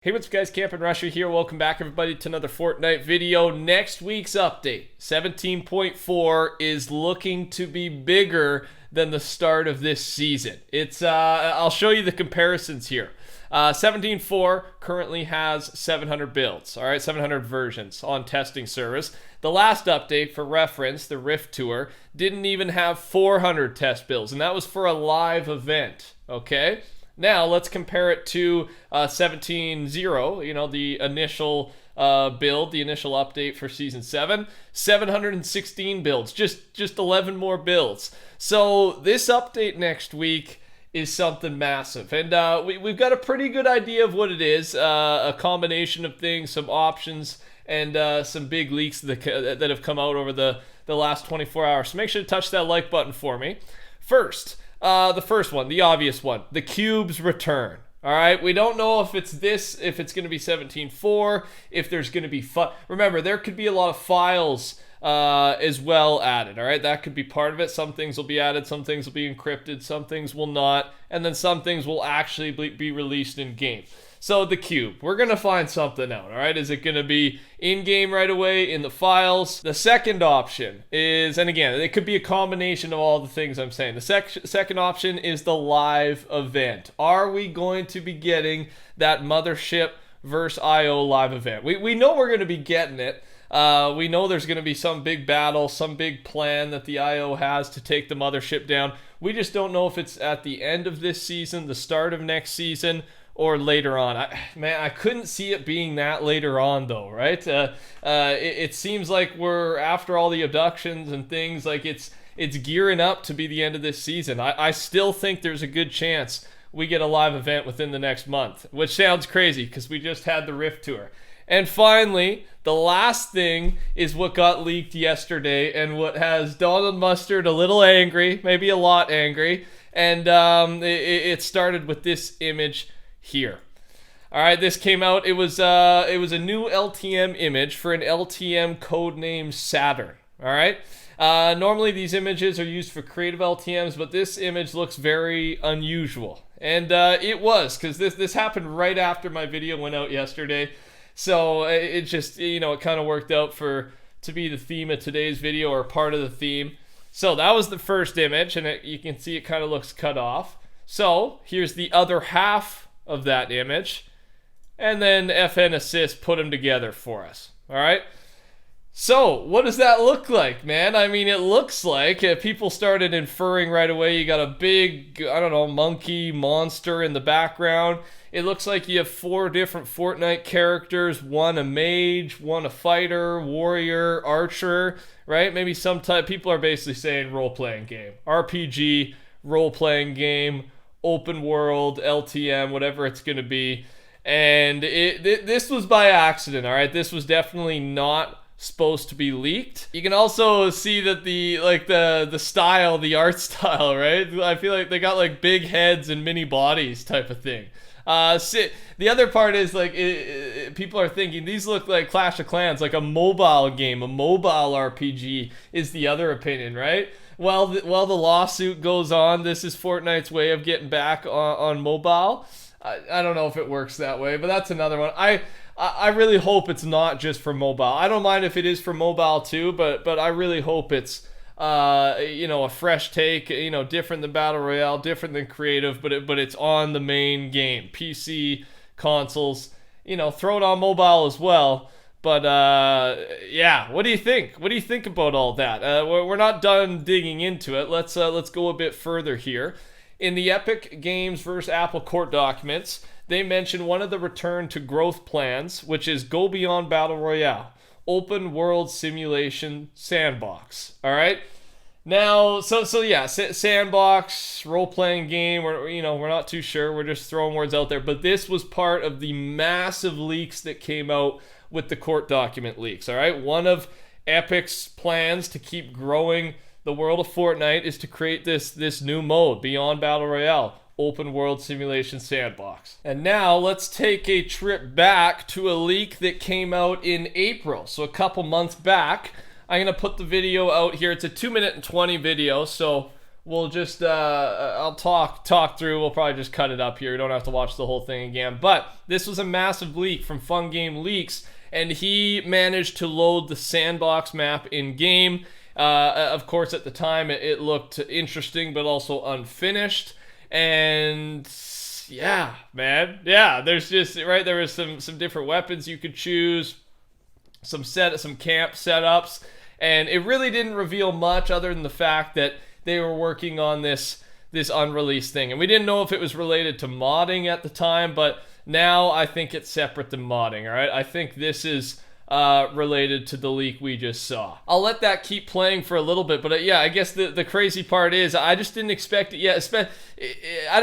Hey, what's up guys, TheCampingRusher here. Welcome back everybody to another Fortnite video. Next week's update, 17.4, is looking to be bigger than the start of this season. I'll show you the comparisons here. 17.4 currently has 700 builds, all right, 700 versions on testing service. The last update, for reference, the Rift Tour, didn't even have 400 test builds, and that was for a live event, okay? Now, let's compare it to 17.0, you know, the initial build, the initial update for Season 7. 716 builds, just 11 more builds. So this update next week is something massive. And we've got a pretty good idea of what it is, a combination of things, some options, and some big leaks that have come out over the last 24 hours. So make sure to touch that like button for me. First, the first one, the obvious one, the cubes return. All right, we don't know if it's going to be 17.4, if there's going to be remember, there could be a lot of files as well added. All right, that could be part of it. Some things will be added, some things will be encrypted, some things will not, and then some things will actually be released in game. So the cube, we're going to find something out, all right? Is it going to be in-game right away in the files? The second option is, and again, it could be a combination of all the things I'm saying. The second option is the live event. Are we going to be getting that Mothership versus IO live event? We know we're going to be getting it. We know there's going to be some big battle, some big plan that the IO has to take the Mothership down. We just don't know if it's at the end of this season, the start of next season, or later on. I couldn't see it being that later on though, right? It seems like we're, after all the abductions and things, like it's gearing up to be the end of this season. I still think there's a good chance we get a live event within the next month, which sounds crazy because we just had the Rift Tour. And finally, the last thing is what got leaked yesterday and what has Donald Mustard a little angry, maybe a lot angry, and it started with this image here. All right, this came out. It was a new LTM image for an LTM codename Saturn. All right. Normally these images are used for creative LTMs, but this image looks very unusual, and it was, because this happened right after my video went out yesterday. So it just, you know, it kind of worked out to be the theme of today's video, or part of the theme. So that was the first image, and you can see it kind of looks cut off. So here's the other half of that image, and then FN Assist put them together for us. All right, so what does that look like, man? I mean, it looks like people started inferring right away. You got a big, I don't know, monkey monster in the background. It looks like you have 4 different Fortnite characters, one a mage, one a fighter, warrior, archer, right? Maybe some type, people are basically saying role-playing game, RPG, role-playing game, open world, LTM, whatever it's going to be. And this was by accident, all right? This was definitely not supposed to be leaked. You can also see that the style, the art style, right? I feel like they got like big heads and mini bodies type of thing. The other part is like people are thinking these look like Clash of Clans, like a mobile game, a mobile RPG is the other opinion, right? While the lawsuit goes on, this is Fortnite's way of getting back on mobile. I don't know if it works that way, but that's another one. I really hope it's not just for mobile. I don't mind if it is for mobile too, but I really hope it's you know, a fresh take, you know, different than Battle Royale, different than creative, but it's on the main game, PC, consoles, you know, throw it on mobile as well. But yeah, what do you think? What do you think about all that? We're not done digging into it. Let's go a bit further here. In the Epic Games versus Apple court documents, they mention one of the return to growth plans, which is go beyond Battle Royale, open world simulation sandbox. All right. Now, so yeah, sandbox, role-playing game. We're not too sure. We're just throwing words out there. But this was part of the massive leaks that came out with the court document leaks. All right. One of Epic's plans to keep growing the world of Fortnite is to create this new mode, Beyond Battle Royale, open world simulation sandbox. And now let's take a trip back to a leak that came out in April, so a couple months back. I'm gonna put the video out here. It's a 2 minute and 20 video, so we'll just I'll talk through. We'll probably just cut it up here. You don't have to watch the whole thing again. But this was a massive leak from Fun Game Leaks, and he managed to load the sandbox map in game. Of course, at the time it looked interesting, but also unfinished. And yeah, man, yeah. There's just there was some different weapons you could choose, some camp setups, and it really didn't reveal much other than the fact that they were working on this unreleased thing, and we didn't know if it was related to modding at the time, but now I think it's separate than modding. All right, I think this is related to the leak we just saw. I'll let that keep playing for a little bit, but yeah, I guess the crazy part is I just didn't expect it yet.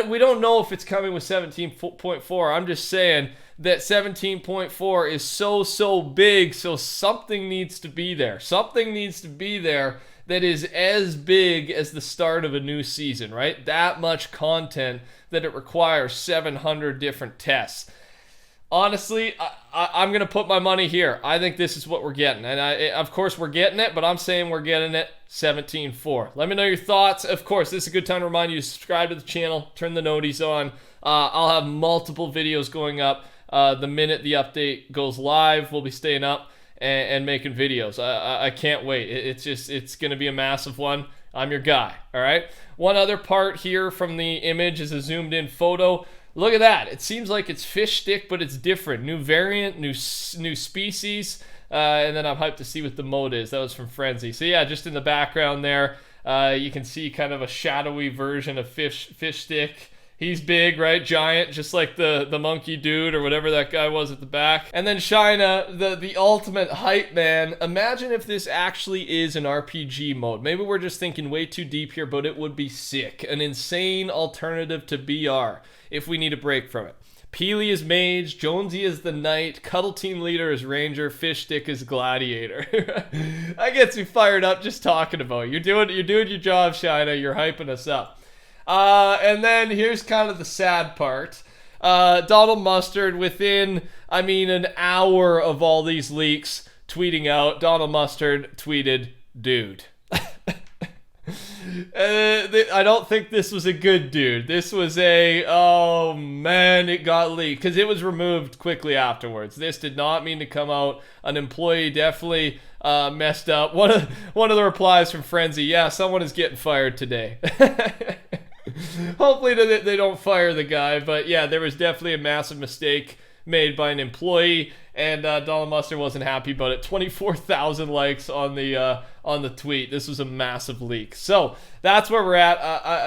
We don't know if it's coming with 17.4. I'm just saying that 17.4 is so big, so something needs to be there. Something needs to be there that is as big as the start of a new season, right? That much content that it requires 700 different tests. Honestly, I'm going to put my money here. I think this is what we're getting. And of course, we're getting it, but I'm saying we're getting it 17.4. Let me know your thoughts. Of course, this is a good time to remind you to subscribe to the channel, turn the noties on. I'll have multiple videos going up. The minute the update goes live, we'll be staying up and making videos. I can't wait. It's going to be a massive one. I'm your guy, all right? One other part here from the image is a zoomed in photo. Look at that. It seems like it's fish stick, but it's different. New variant, new species. And then I'm hyped to see what the mode is. That was from Frenzy. So yeah, just in the background there, you can see kind of a shadowy version of fish stick. He's big, right? Giant, just like the monkey dude or whatever that guy was at the back. And then Shina, the ultimate hype man. Imagine if this actually is an RPG mode. Maybe we're just thinking way too deep here, but it would be sick. An insane alternative to BR if we need a break from it. Peely is mage, Jonesy is the knight, Cuddle Team Leader is ranger, Fish Stick is gladiator. That gets me fired up just talking about it. You're doing your job, Shina. You're hyping us up. And then here's kind of the sad part. Donald Mustard, within, an hour of all these leaks tweeting out, Donald Mustard tweeted, dude. I don't think this was a good dude. This was oh man, it got leaked because it was removed quickly afterwards. This did not mean to come out. An employee definitely messed up. One of the replies from Frenzy, yeah, someone is getting fired today. Hopefully they don't fire the guy, but yeah, there was definitely a massive mistake made by an employee, and Donald Mustard wasn't happy about it. 24,000 likes on the tweet. This was a massive leak. So that's where we're at.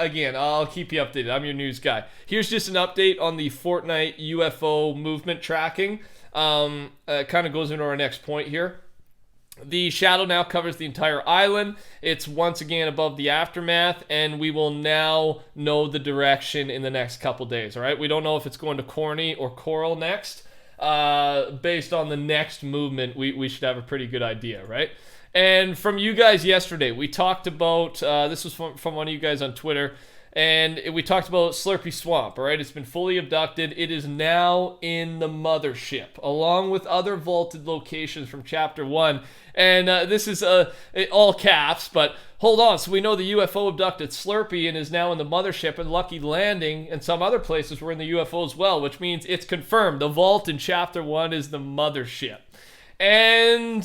Again, I'll keep you updated. I'm your news guy. Here's just an update on the Fortnite UFO movement tracking. Kind of goes into our next point here. The shadow now covers the entire island. It's once again above the aftermath, and we will now know the direction in the next couple days, all right? We don't know if it's going to Corny or Coral next. Based on the next movement, we should have a pretty good idea, right? And from you guys yesterday, we talked about, this was from one of you guys on Twitter, and we talked about Slurpy Swamp, all right? It's been fully abducted. It is now in the mothership, along with other vaulted locations from Chapter 1. And this is all caps, but hold on. So we know the UFO abducted Slurpy and is now in the mothership, and Lucky Landing and some other places were in the UFO as well, which means it's confirmed. The vault in Chapter 1 is the mothership. And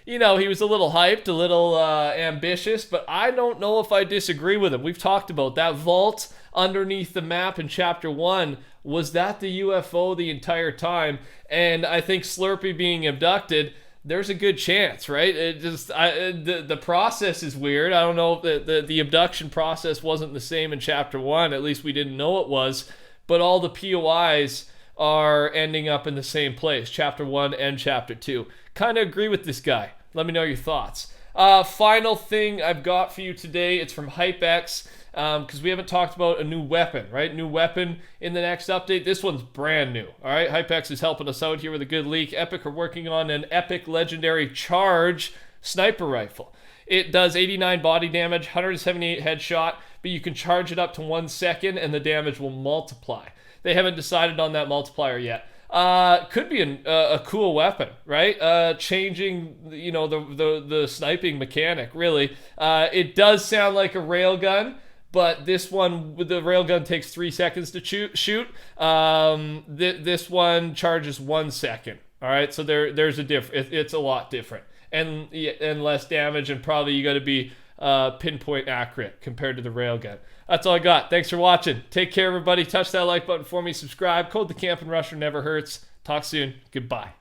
he was a little hyped, a little ambitious, but I don't know if I disagree with him. We've talked about that vault underneath the map in Chapter 1. Was that the UFO the entire time? And I think Slurpy being abducted, there's a good chance, right? The process is weird. I don't know if the abduction process wasn't the same in Chapter 1. At least we didn't know it was. But all the POIs are ending up in the same place, Chapter 1 and Chapter 2. Kind of agree with this guy. Let me know your thoughts. Final thing I've got for you today, it's from HypeX, because we haven't talked about a new weapon, right? New weapon in the next update. This one's brand new, all right? HypeX is helping us out here with a good leak. Epic are working on an Epic Legendary Charge sniper rifle. It does 89 body damage, 178 headshot, but you can charge it up to 1 second and the damage will multiply. They haven't decided on that multiplier yet. Could be a cool weapon, right? Changing, the sniping mechanic. Really, it does sound like a railgun, but this one, the railgun takes 3 seconds to shoot. This one charges 1 second. All right, so there's a it's a lot different, and less damage, and probably you got to be pinpoint accurate compared to the railgun. That's all I got. Thanks for watching. Take care, everybody. Touch that like button for me. Subscribe. Code TheCampingRusher never hurts. Talk soon. Goodbye.